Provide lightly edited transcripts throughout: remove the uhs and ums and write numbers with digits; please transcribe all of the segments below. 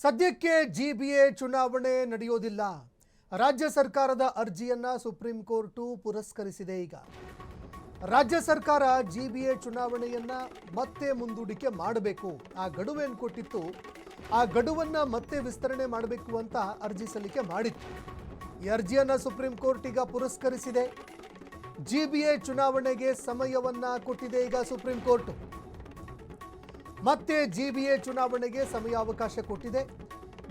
ಸದ್ಯಕ್ಕೆ ಜಿಬಿಎ ಚುನಾವಣೆ ನಡೆಯೋದಿಲ್ಲ. ರಾಜ್ಯ ಸರ್ಕಾರದ ಅರ್ಜಿಯನ್ನ ಸುಪ್ರೀಂ ಕೋರ್ಟ್ ಪುರಸ್ಕರಿಸಿದೆ. ಈಗ ರಾಜ್ಯ ಸರ್ಕಾರ ಜಿಬಿಎ ಚುನಾವಣೆಯನ್ನ ಮತ್ತೆ ಮುಂದೂಡಿಕೆ ಮಾಡಬೇಕು. ಆ ಗಡುವೇನು ಕೊಟ್ಟಿತ್ತು, ಆ ಗಡುವನ್ನ ಮತ್ತೆ ವಿಸ್ತರಣೆ ಮಾಡಬೇಕು ಅಂತ ಅರ್ಜಿ ಸಲ್ಲಿಕೆ ಮಾಡಿತ್ತು. ಈ ಅರ್ಜಿಯನ್ನ ಸುಪ್ರೀಂ ಕೋರ್ಟ್ ಈಗ ಪುರಸ್ಕರಿಸಿದೆ. ಜಿಬಿಎ ಚುನಾವಣೆಗೆ ಸಮಯವನ್ನ ಕೊಟ್ಟಿದೆ. ಈಗ ಸುಪ್ರೀಂ ಕೋರ್ಟ್ ಮತ್ತೆ ಜಿಬಿಎ ಚುನಾವಣೆಗೆ ಸಮಯಾವಕಾಶ ಕೊಟ್ಟಿದೆ.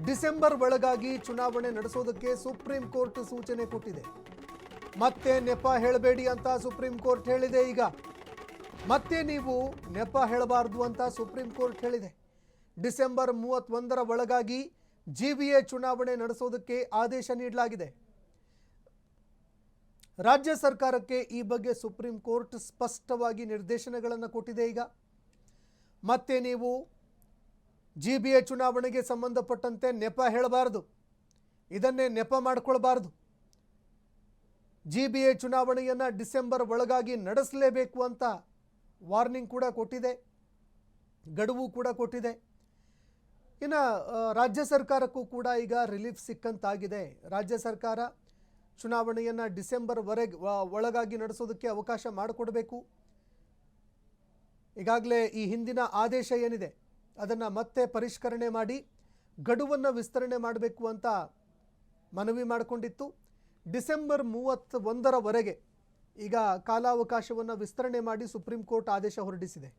ಡಿಸೆಂಬರ್ ಒಳಗಾಗಿ ಚುನಾವಣೆ ನಡೆಸೋದಕ್ಕೆ ಸುಪ್ರೀಂ ಕೋರ್ಟ್ ಸೂಚನೆ ಕೊಟ್ಟಿದೆ. ಮತ್ತೆ ನೆಪ ಹೇಳಬೇಡಿ ಅಂತ ಸುಪ್ರೀಂ ಕೋರ್ಟ್ ಹೇಳಿದೆ. ಈಗ ಮತ್ತೆ ನೀವು ನೆಪ ಹೇಳಬಾರದು ಅಂತ ಸುಪ್ರೀಂ ಕೋರ್ಟ್ ಹೇಳಿದೆ. ಡಿಸೆಂಬರ್ 31ರ ಒಳಗಾಗಿ ಜಿಬಿಎ ಚುನಾವಣೆ ನಡೆಸೋದಕ್ಕೆ ಆದೇಶ ನೀಡಲಾಗಿದೆ. ರಾಜ್ಯ ಸರ್ಕಾರಕ್ಕೆ ಈ ಬಗ್ಗೆ ಸುಪ್ರೀಂ ಕೋರ್ಟ್ ಸ್ಪಷ್ಟವಾಗಿ ನಿರ್ದೇಶನಗಳನ್ನು ಕೊಟ್ಟಿದೆ. ಈಗ ಮತ್ತೆ ನೀವು ಜಿಬಿಎ ಚುನಾವಣೆಗೆ ಸಂಬಂಧಪಟ್ಟಂತೆ ನೆಪ ಹೇಳಬಾರದು, ಇದನ್ನೇ ನೆಪ ಮಾಡಿಕೊಳ್ಬಾರ್ದು. ಜಿಬಿಎ ಚುನಾವಣೆಯನ್ನು ಡಿಸೆಂಬರ್ ಒಳಗಾಗಿ ನಡೆಸಲೇಬೇಕು ಅಂತ ವಾರ್ನಿಂಗ್ ಕೂಡ ಕೊಟ್ಟಿದೆ, ಗಡುವು ಕೂಡ ಕೊಟ್ಟಿದೆ. ಇನ್ನು ರಾಜ್ಯ ಸರ್ಕಾರಕ್ಕೂ ಕೂಡ ಈಗ ರಿಲೀಫ್ ಸಿಕ್ಕಂತಾಗಿದೆ. ರಾಜ್ಯ ಸರ್ಕಾರ ಚುನಾವಣೆಯನ್ನು ಡಿಸೆಂಬರ್ ಒಳಗಾಗಿ ನಡೆಸೋದಕ್ಕೆ ಅವಕಾಶ ಮಾಡಿಕೊಡಬೇಕು. ಈಗಾಗಲೇ ಈ ಹಿಂದಿನ ಆದೇಶ ಏನಿದೆ ಅದನ್ನು ಮತ್ತೆ ಪರಿಷ್ಕರಣೆ ಮಾಡಿ ಗಡುವನ್ನು ವಿಸ್ತರಣೆ ಮಾಡಬೇಕು ಅಂತ ಮನವಿ ಮಾಡಿಕೊಂಡಿತ್ತು. ಡಿಸೆಂಬರ್ 31ರವರೆಗೆ ಈಗ ಕಾಲಾವಕಾಶವನ್ನು ವಿಸ್ತರಣೆ ಮಾಡಿ ಸುಪ್ರೀಂ ಕೋರ್ಟ್ ಆದೇಶ ಹೊರಡಿಸಿದೆ.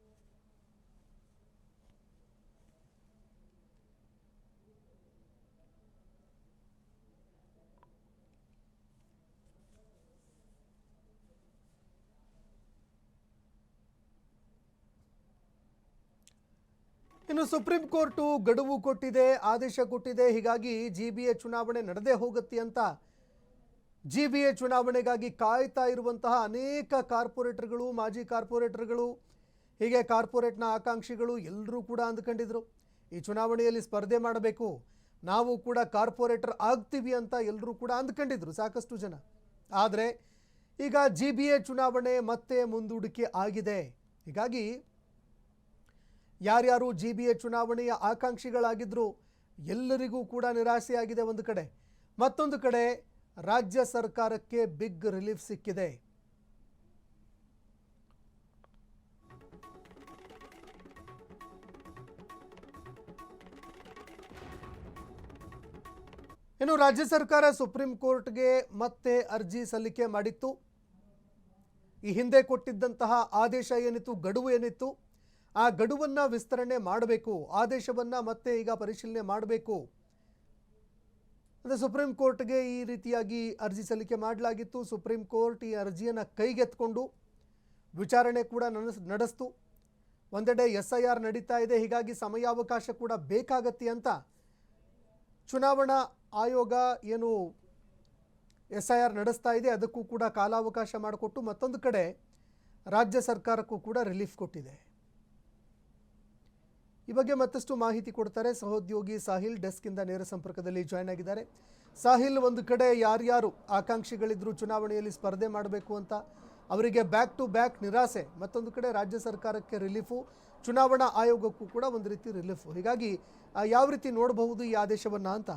ಇನ್ನು ಸುಪ್ರೀಂ ಕೋರ್ಟು ಗಡುವು ಕೊಟ್ಟಿದೆ, ಆದೇಶ ಕೊಟ್ಟಿದೆ. ಹೀಗಾಗಿ ಜಿಬಿಎ ಚುನಾವಣೆ ನಡೆದೇ ಹೋಗುತ್ತೆ ಅಂತ ಜಿಬಿಎ ಚುನಾವಣೆಗಾಗಿ ಕಾಯ್ತಾ ಇರುವಂತಹ ಅನೇಕ ಕಾರ್ಪೊರೇಟರ್ಗಳು, ಮಾಜಿ ಕಾರ್ಪೊರೇಟರ್ಗಳು, ಹೀಗೆ ಕಾರ್ಪೊರೇಟ್ನ ಆಕಾಂಕ್ಷಿಗಳು ಎಲ್ಲರೂ ಕೂಡ ಅಂದ್ಕೊಂಡಿದ್ರು ಈ ಚುನಾವಣೆಯಲ್ಲಿ ಸ್ಪರ್ಧೆ ಮಾಡಬೇಕು, ನಾವು ಕೂಡ ಕಾರ್ಪೊರೇಟರ್ ಆಗ್ತೀವಿ ಅಂತ ಎಲ್ಲರೂ ಕೂಡ ಅಂದ್ಕೊಂಡಿದ್ರು ಸಾಕಷ್ಟು ಜನ. ಆದರೆ ಈಗ ಜಿಬಿಎ ಚುನಾವಣೆ ಮತ್ತೆ ಮುಂದೂಡಿಕೆ ಆಗಿದೆ. ಹೀಗಾಗಿ ಯಾರ್ಯಾರು ಜಿಬಿಎ ಚುನಾವಣೆಯ ಆಕಾಂಕ್ಷಿಗಳಾಗಿದ್ರು ಎಲ್ಲರಿಗೂ ಕೂಡ ನಿರಾಸೆಯಾಗಿದೆ ಒಂದು ಕಡೆ. ಮತ್ತೊಂದು ಕಡೆ ರಾಜ್ಯ ಸರ್ಕಾರಕ್ಕೆ ಬಿಗ್ ರಿಲೀಫ್ ಸಿಕ್ಕಿದೆ. ಇನ್ನು ರಾಜ್ಯ ಸರ್ಕಾರ ಸುಪ್ರೀಂ ಕೋರ್ಟ್ಗೆ ಮತ್ತೆ ಅರ್ಜಿ ಸಲ್ಲಿಕೆ ಮಾಡಿತ್ತು. ಈ ಹಿಂದೆ ಕೊಟ್ಟಿದ್ದಂತಹ ಆದೇಶ ಏನಿತ್ತು, ಗಡುವು ಏನಿತ್ತು, ಆ ಗಡುವನ್ನು ವಿಸ್ತರಣೆ ಮಾಡಬೇಕು, ಆದೇಶವನ್ನು ಮತ್ತೆ ಈಗ ಪರಿಶೀಲನೆ ಮಾಡಬೇಕು ಅಂದರೆ ಸುಪ್ರೀಂ ಕೋರ್ಟ್ಗೆ ಈ ರೀತಿಯಾಗಿ ಅರ್ಜಿ ಸಲ್ಲಿಕೆ ಮಾಡಲಾಗಿತ್ತು. ಸುಪ್ರೀಂ ಕೋರ್ಟ್ ಈ ಅರ್ಜಿಯನ್ನು ಕೈಗೆತ್ಕೊಂಡು ವಿಚಾರಣೆ ಕೂಡ ನಡೆಸ್ತು. ಒಂದೆಡೆ SIR ನಡೀತಾ ಇದೆ, ಹೀಗಾಗಿ ಸಮಯಾವಕಾಶ ಕೂಡ ಬೇಕಾಗತ್ತೆ ಅಂತ ಚುನಾವಣಾ ಆಯೋಗ ಏನು SIR ನಡೆಸ್ತಾ ಇದೆ ಅದಕ್ಕೂ ಕೂಡ ಕಾಲಾವಕಾಶ ಮಾಡಿಕೊಟ್ಟು ಮತ್ತೊಂದು ಕಡೆ ರಾಜ್ಯ ಸರ್ಕಾರಕ್ಕೂ ಕೂಡ ರಿಲೀಫ್ ಕೊಟ್ಟಿದೆ. ಈ ಬಗ್ಗೆ ಮತ್ತಷ್ಟು ಮಾಹಿತಿ ಕೊಡ್ತಾರೆ ಸಹೋದ್ಯೋಗಿ ಸಾಹಿಲ್. ಡೆಸ್ಕಿಂದ ನೇರ ಸಂಪರ್ಕದಲ್ಲಿ ಜಾಯ್ನ್ ಆಗಿದ್ದಾರೆ. ಸಾಹಿಲ್, ಒಂದು ಕಡೆ ಯಾರ್ಯಾರು ಆಕಾಂಕ್ಷಿಗಳಿದ್ರು ಚುನಾವಣೆಯಲ್ಲಿ ಸ್ಪರ್ಧೆ ಮಾಡಬೇಕು ಅಂತ ಅವರಿಗೆ ಬ್ಯಾಕ್ ಟು ಬ್ಯಾಕ್ ನಿರಾಸೆ, ಮತ್ತೊಂದು ಕಡೆ ರಾಜ್ಯ ಸರ್ಕಾರಕ್ಕೆ ರಿಲೀಫು, ಚುನಾವಣಾ ಆಯೋಗಕ್ಕೂ ಕೂಡ ಒಂದು ರೀತಿ ರಿಲೀಫು. ಹೀಗಾಗಿ ಯಾವ ರೀತಿ ನೋಡಬಹುದು ಈ ಆದೇಶವನ್ನು ಅಂತ?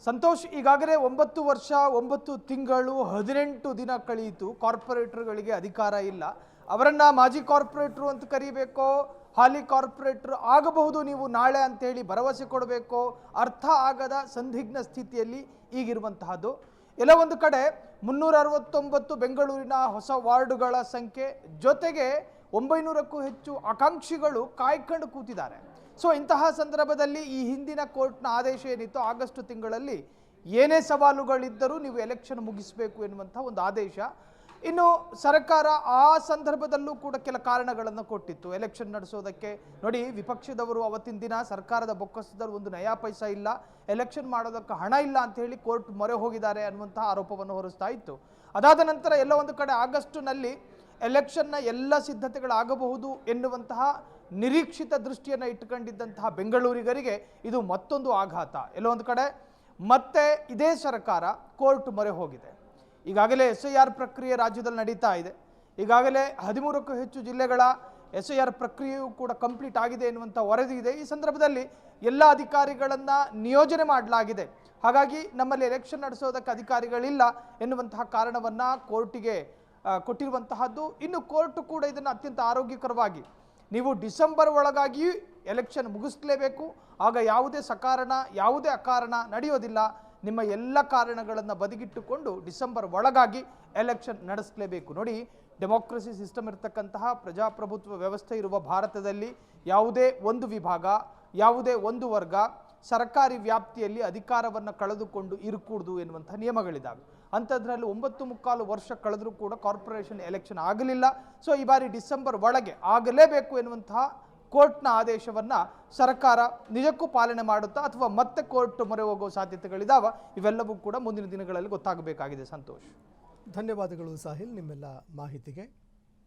ಸಂತೋಷ್, ಈಗಾಗಲೇ 9 ವರ್ಷ 9 ತಿಂಗಳು 18 ದಿನ ಕಳೆಯಿತು. ಕಾರ್ಪೊರೇಟರ್ಗಳಿಗೆ ಅಧಿಕಾರ ಇಲ್ಲ. ಅವರನ್ನ ಮಾಜಿ ಕಾರ್ಪೊರೇಟರ್ ಅಂತ ಕರೀಬೇಕೋ, ಹಾಲಿ ಕಾರ್ಪೊರೇಟರ್ ಆಗಬಹುದು ನೀವು ನಾಳೆ ಅಂತೇಳಿ ಭರವಸೆ ಕೊಡಬೇಕು, ಅರ್ಥ ಆಗದ ಸಂದಿಗ್ಧ ಸ್ಥಿತಿಯಲ್ಲಿ ಈಗಿರುವಂತಹದ್ದು. ಎಲ್ಲ ಒಂದು ಕಡೆ 369 ಬೆಂಗಳೂರಿನ ಹೊಸ ವಾರ್ಡುಗಳ ಸಂಖ್ಯೆ ಜೊತೆಗೆ 900ಕ್ಕೂ ಹೆಚ್ಚು ಆಕಾಂಕ್ಷಿಗಳು ಕಾಯ್ಕೊಂಡು ಕೂತಿದ್ದಾರೆ. ಸೊ ಇಂತಹ ಸಂದರ್ಭದಲ್ಲಿ ಈ ಹಿಂದಿನ ಕೋರ್ಟ್ನ ಆದೇಶ ಏನಿತ್ತು, ಆಗಸ್ಟ್ ತಿಂಗಳಲ್ಲಿ ಏನೇ ಸವಾಲುಗಳಿದ್ದರೂ ನೀವು ಎಲೆಕ್ಷನ್ ಮುಗಿಸಬೇಕು ಎನ್ನುವಂಥ ಒಂದು ಆದೇಶ. ಇನ್ನು ಸರ್ಕಾರ ಆ ಸಂದರ್ಭದಲ್ಲೂ ಕೂಡ ಕೆಲ ಕಾರಣಗಳನ್ನು ಕೊಟ್ಟಿತ್ತು ಎಲೆಕ್ಷನ್ ನಡೆಸೋದಕ್ಕೆ. ನೋಡಿ, ವಿಪಕ್ಷದವರು ಅವತ್ತಿನ ದಿನ ಸರ್ಕಾರದ ಬೊಕ್ಕಸದಲ್ಲಿ ಒಂದು ನಯಾ ಪೈಸಾ ಇಲ್ಲ, ಎಲೆಕ್ಷನ್ ಮಾಡೋದಕ್ಕೆ ಹಣ ಇಲ್ಲ ಅಂತ ಹೇಳಿ ಕೋರ್ಟ್ ಮೊರೆ ಹೋಗಿದ್ದಾರೆ ಅನ್ನುವಂತಹ ಆರೋಪವನ್ನು ಹೊರಿಸ್ತಾ ಇತ್ತು. ಅದಾದ ನಂತರ ಎಲ್ಲ ಒಂದು ಕಡೆ ಆಗಸ್ಟ್ನಲ್ಲಿ ಎಲೆಕ್ಷನ್ನ ಎಲ್ಲ ಸಿದ್ಧತೆಗಳಾಗಬಹುದು ಎನ್ನುವಂತಹ ನಿರೀಕ್ಷಿತ ದೃಷ್ಟಿಯನ್ನು ಇಟ್ಟುಕೊಂಡಿದ್ದಂತಹ ಬೆಂಗಳೂರಿಗರಿಗೆ ಇದು ಮತ್ತೊಂದು ಆಘಾತ. ಎಲ್ಲ ಒಂದು ಕಡೆ ಮತ್ತೆ ಇದೇ ಸರ್ಕಾರ ಕೋರ್ಟ್ ಮೊರೆ ಹೋಗಿದೆ. ಈಗಾಗಲೇ SIR ಪ್ರಕ್ರಿಯೆ ರಾಜ್ಯದಲ್ಲಿ ನಡೀತಾ ಇದೆ. ಈಗಾಗಲೇ 13ಕ್ಕೂ ಹೆಚ್ಚು ಜಿಲ್ಲೆಗಳ SIR ಪ್ರಕ್ರಿಯೆಯೂ ಕೂಡ ಕಂಪ್ಲೀಟ್ ಆಗಿದೆ ಎನ್ನುವಂಥ ವರದಿ ಇದೆ. ಈ ಸಂದರ್ಭದಲ್ಲಿ ಎಲ್ಲ ಅಧಿಕಾರಿಗಳನ್ನು ನಿಯೋಜನೆ ಮಾಡಲಾಗಿದೆ. ಹಾಗಾಗಿ ನಮ್ಮಲ್ಲಿ ಎಲೆಕ್ಷನ್ ನಡೆಸೋದಕ್ಕೆ ಅಧಿಕಾರಿಗಳಿಲ್ಲ ಎನ್ನುವಂತಹ ಕಾರಣವನ್ನು ಕೋರ್ಟಿಗೆ ಕೊಟ್ಟಿರುವಂತಹದ್ದು. ಇನ್ನು ಕೋರ್ಟ್ ಕೂಡ ಇದನ್ನು ಅತ್ಯಂತ ಆರೋಗ್ಯಕರವಾಗಿ ನೀವು ಡಿಸೆಂಬರ್ ಒಳಗಾಗಿ ಎಲೆಕ್ಷನ್ ಮುಗಿಸ್ಲೇಬೇಕು, ಆಗ ಯಾವುದೇ ಸಕಾರಣ ಯಾವುದೇ ಅಕಾರಣ ನಡೆಯೋದಿಲ್ಲ, ನಿಮ್ಮ ಎಲ್ಲ ಕಾರಣಗಳನ್ನು ಬದಿಗಿಟ್ಟುಕೊಂಡು ಡಿಸೆಂಬರ್ ಒಳಗಾಗಿ ಎಲೆಕ್ಷನ್ ನಡೆಸಲೇಬೇಕು. ನೋಡಿ, ಡೆಮೋಕ್ರಸಿ ಸಿಸ್ಟಮ್ ಇರತಕ್ಕಂತಹ ಪ್ರಜಾಪ್ರಭುತ್ವ ವ್ಯವಸ್ಥೆ ಇರುವ ಭಾರತದಲ್ಲಿ ಯಾವುದೇ ಒಂದು ವಿಭಾಗ ಯಾವುದೇ ಒಂದು ವರ್ಗ ಸರ್ಕಾರಿ ವ್ಯಾಪ್ತಿಯಲ್ಲಿ ಅಧಿಕಾರವನ್ನು ಕಳೆದುಕೊಂಡು ಇರಕೂಡದು ಎನ್ನುವಂಥ ನಿಯಮಗಳಿದ್ದಾವೆ. ಅಂಥದ್ರಲ್ಲಿ 9.25 ವರ್ಷ ಕಳೆದರೂ ಕೂಡ ಕಾರ್ಪೊರೇಷನ್ ಎಲೆಕ್ಷನ್ ಆಗಲಿಲ್ಲ. ಸೊ ಈ ಬಾರಿ ಡಿಸೆಂಬರ್ ಒಳಗೆ ಆಗಲೇಬೇಕು ಎನ್ನುವಂತಹ ಕೋರ್ಟ್ನ ಆದೇಶವನ್ನು ಸರ್ಕಾರ ನಿಜಕ್ಕೂ ಪಾಲನೆ ಮಾಡುತ್ತಾ ಅಥವಾ ಮತ್ತೆ ಕೋರ್ಟ್ ಮೊರೆ ಹೋಗುವ ಸಾಧ್ಯತೆಗಳಿದ್ದಾವೆ. ಇವೆಲ್ಲವೂ ಕೂಡ ಮುಂದಿನ ದಿನಗಳಲ್ಲಿ ಗೊತ್ತಾಗಬೇಕಾಗಿದೆ. ಸಂತೋಷ್, ಧನ್ಯವಾದಗಳು ಸಾಹಿಲ್ ನಿಮ್ಮೆಲ್ಲ ಮಾಹಿತಿಗೆ.